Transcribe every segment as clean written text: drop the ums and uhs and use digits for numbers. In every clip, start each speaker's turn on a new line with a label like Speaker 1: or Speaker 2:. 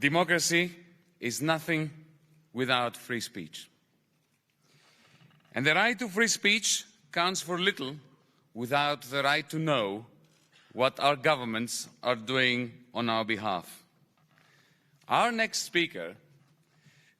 Speaker 1: Democracy is nothing without free speech. And the right to free speech counts for little without the right to know what our governments are doing on our behalf. Our next speaker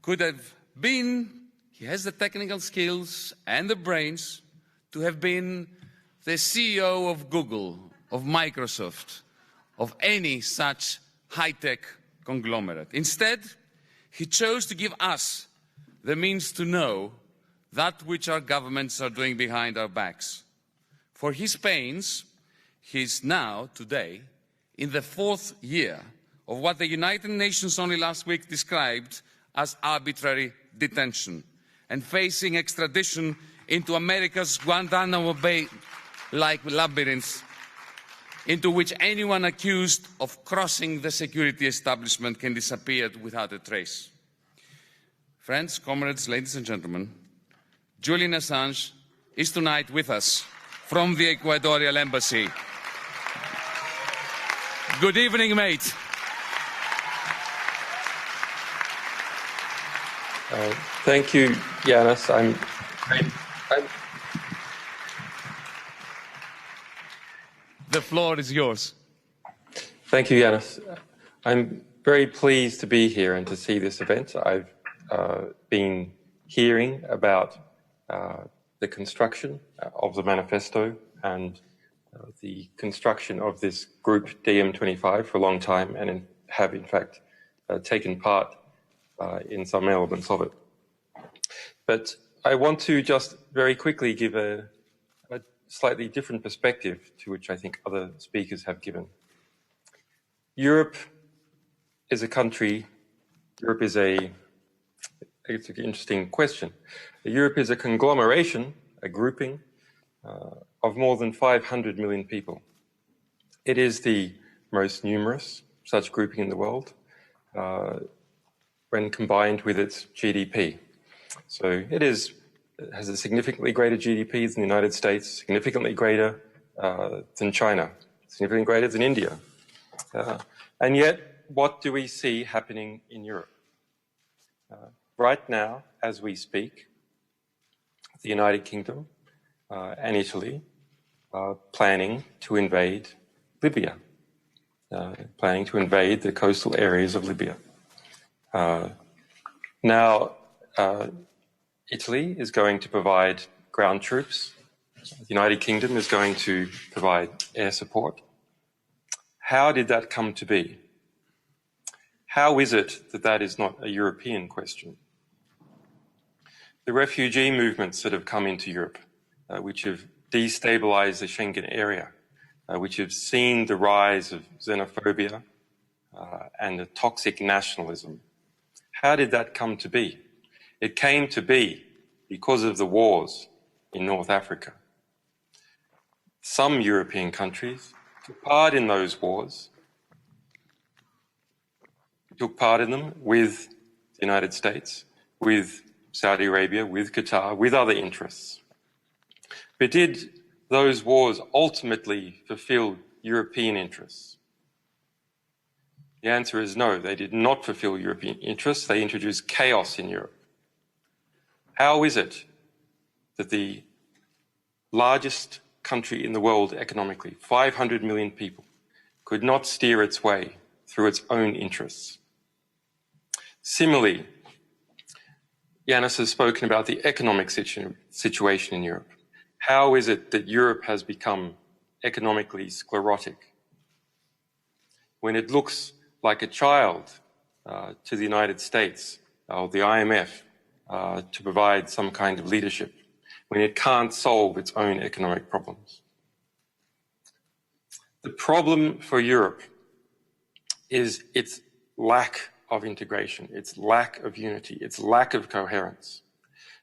Speaker 1: could have been, he has the technical skills and the brains to have been the CEO of Google, of Microsoft, of any such high-tech conglomerate. Instead, he chose to give us the means to know that which our governments are doing behind our backs. For his pains, he is now, today, in the 4th year of what the United Nations only last week described as arbitrary detention, and facing extradition into America's Guantanamo Bay-like labyrinths, into which anyone accused of crossing the security establishment can disappear without a trace. Friends, comrades, ladies and gentlemen, Julian Assange is tonight with us from the Ecuadorian Embassy. Good evening, mate.
Speaker 2: Thank you, Yanis.
Speaker 1: The floor is yours.
Speaker 2: Thank you, Yanis. I'm very pleased to be here and to see this event. I've been hearing about the construction of the manifesto and the construction of this group DiEM25 for a long time, and have in fact taken part in some elements of it. But I want to just very quickly give a slightly different perspective to which I think other speakers have given. Europe is a country, it's an interesting question. Europe is a conglomeration, a grouping of more than 500 million people. It is the most numerous such grouping in the world when combined with its GDP. So it has a significantly greater GDP than the United States, significantly greater than China, significantly greater than India. And yet, what do we see happening in Europe? Right now, as we speak, the United Kingdom and Italy are planning to invade Libya, planning to invade the coastal areas of Libya. Now, Italy is going to provide ground troops. The United Kingdom is going to provide air support. How did that come to be? How is it that that is not a European question? The refugee movements that have come into Europe, which have destabilized the Schengen area, which have seen the rise of xenophobia and the toxic nationalism. How did that come to be? It came to be because of the wars in North Africa. Some European countries took part in those wars, took part in them with the United States, with Saudi Arabia, with Qatar, with other interests. But did those wars ultimately fulfill European interests? The answer is no, they did not fulfill European interests. They introduced chaos in Europe. How is it that the largest country in the world economically, 500 million people, could not steer its way through its own interests? Similarly, Yanis has spoken about the economic situation in Europe. How is it that Europe has become economically sclerotic? When it looks like a child to the United States or the IMF to provide some kind of leadership, when it can't solve its own economic problems. The problem for Europe is its lack of integration, its lack of unity, its lack of coherence.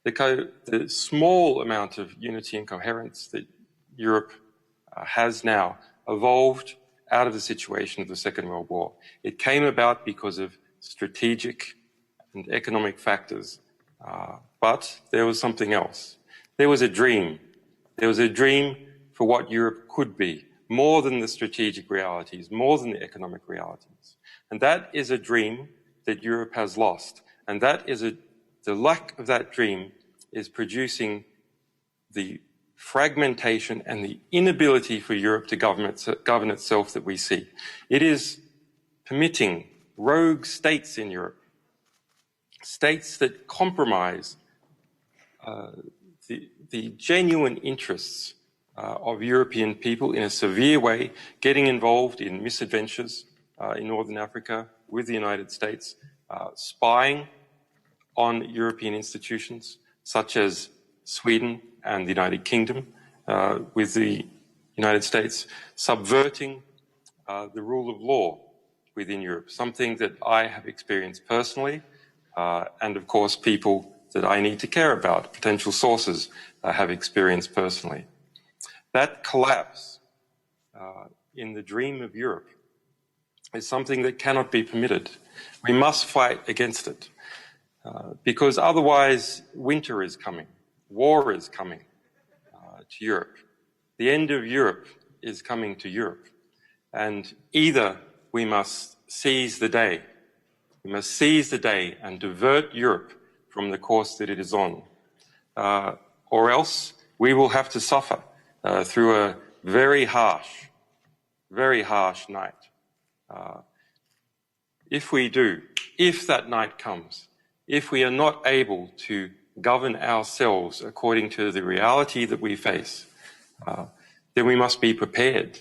Speaker 2: The small amount of unity and coherence that Europe has now evolved out of the situation of the Second World War. It came about because of strategic and economic factors, but there was something else. There was a dream. There was a dream for what Europe could be, more than the strategic realities, more than the economic realities. And that is a dream that Europe has lost. And that is the lack of that dream is producing the fragmentation and the inability for Europe to govern itself that we see. It is permitting rogue states in Europe, states that compromise the genuine interests of European people in a severe way, getting involved in misadventures in Northern Africa with the United States, spying on European institutions such as Sweden and the United Kingdom with the United States, subverting the rule of law within Europe, something that I have experienced personally, and of course people that I need to care about, potential sources, have experienced personally. That collapse in the dream of Europe is something that cannot be permitted. We must fight against it because otherwise winter is coming, war is coming to Europe. The end of Europe is coming to Europe, and either we must seize the day, and divert Europe from the course that it is on, or else we will have to suffer through a very harsh night. If that night comes, if we are not able to govern ourselves according to the reality that we face, then we must be prepared.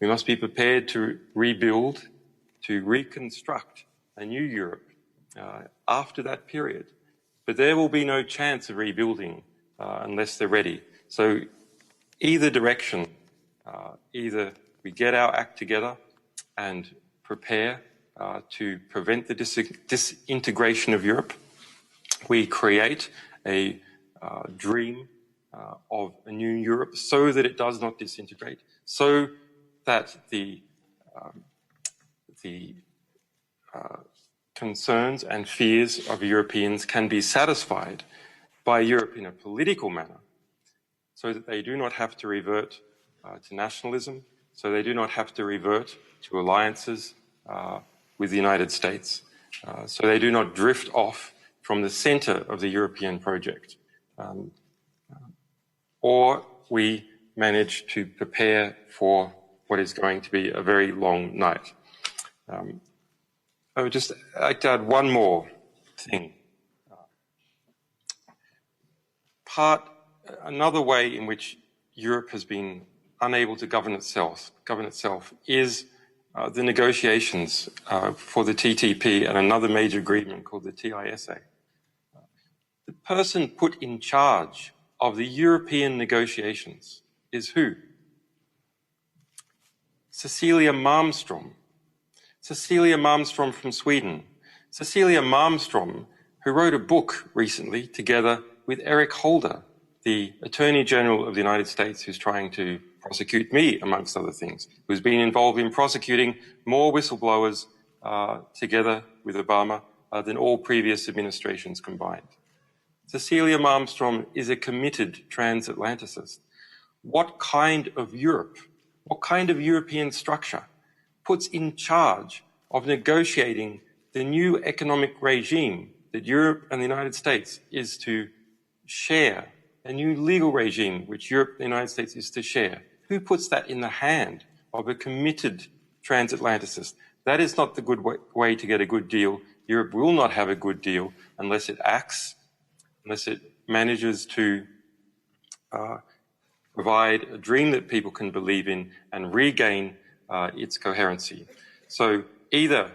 Speaker 2: We must be prepared to rebuild, to reconstruct a new Europe after that period. But there will be no chance of rebuilding unless they're ready. So either direction, either we get our act together and prepare to prevent the disintegration of Europe, we create a dream of a new Europe so that it does not disintegrate, so that the concerns and fears of Europeans can be satisfied by Europe in a political manner, so that they do not have to revert to nationalism, so they do not have to revert to alliances with the United States, so they do not drift off from the center of the European project. Or we manage to prepare for what is going to be a very long night. I would just like to add one more thing. Another way in which Europe has been unable to govern itself is the negotiations for the TTP and another major agreement called the TISA. The person put in charge of the European negotiations is who? Cecilia Malmström. Cecilia Malmström from Sweden. Cecilia Malmström, who wrote a book recently together with Eric Holder, the Attorney General of the United States, who's trying to prosecute me, amongst other things, who's been involved in prosecuting more whistleblowers together with Obama than all previous administrations combined. Cecilia Malmström is a committed transatlanticist. What kind of Europe, what kind of European structure puts in charge of negotiating the new economic regime that Europe and the United States is to share, a new legal regime which Europe and the United States is to share? Who puts that in the hand of a committed transatlanticist? That is not the good way to get a good deal. Europe will not have a good deal unless it acts, unless it manages to provide a dream that people can believe in and regain its coherency. So either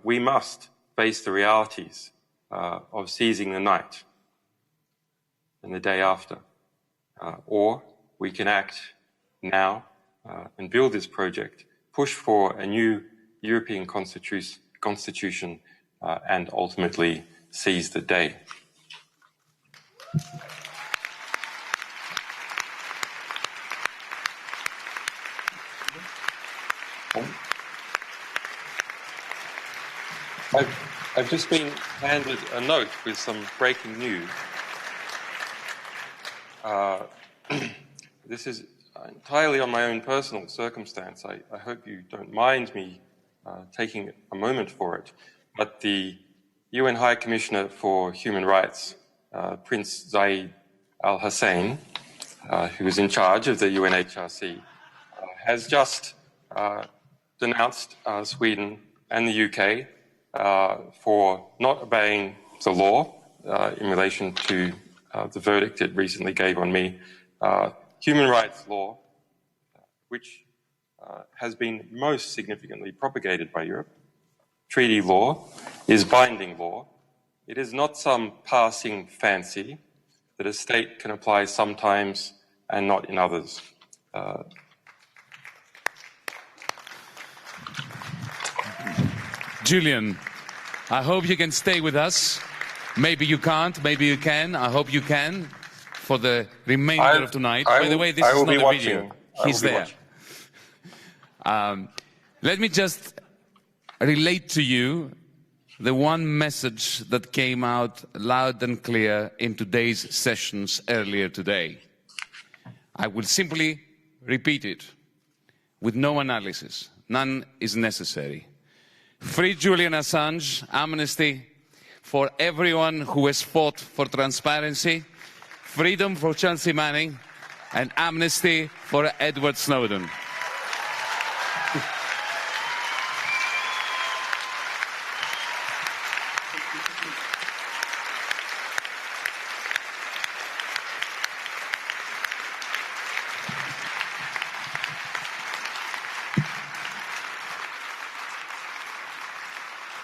Speaker 2: we must face the realities of seizing the night and the day after, or we can act now and build this project, push for a new European constitution, and ultimately seize the day. I've just been handed a note with some breaking news. This is entirely on my own personal circumstance. I hope you don't mind me taking a moment for it. but the UN High Commissioner for Human Rights, Prince Zeid Al Hussein, who is in charge of the UNHRC, has just denounced Sweden and the UK for not obeying the law in relation to the verdict it recently gave on me. Human rights law, which has been most significantly propagated by Europe. Treaty law is binding law. It is not some passing fancy that a state can apply sometimes and not in others.
Speaker 1: Julian, I hope you can stay with us. Maybe you can't, maybe you can. I hope you can for the remainder of tonight. By the way, this is not a video. He's there. Let me just relate to you the one message that came out loud and clear in today's sessions earlier today. I will simply repeat it with no analysis. None is necessary. Free Julian Assange, amnesty for everyone who has fought for transparency, freedom for Chelsea Manning, and amnesty for Edward Snowden.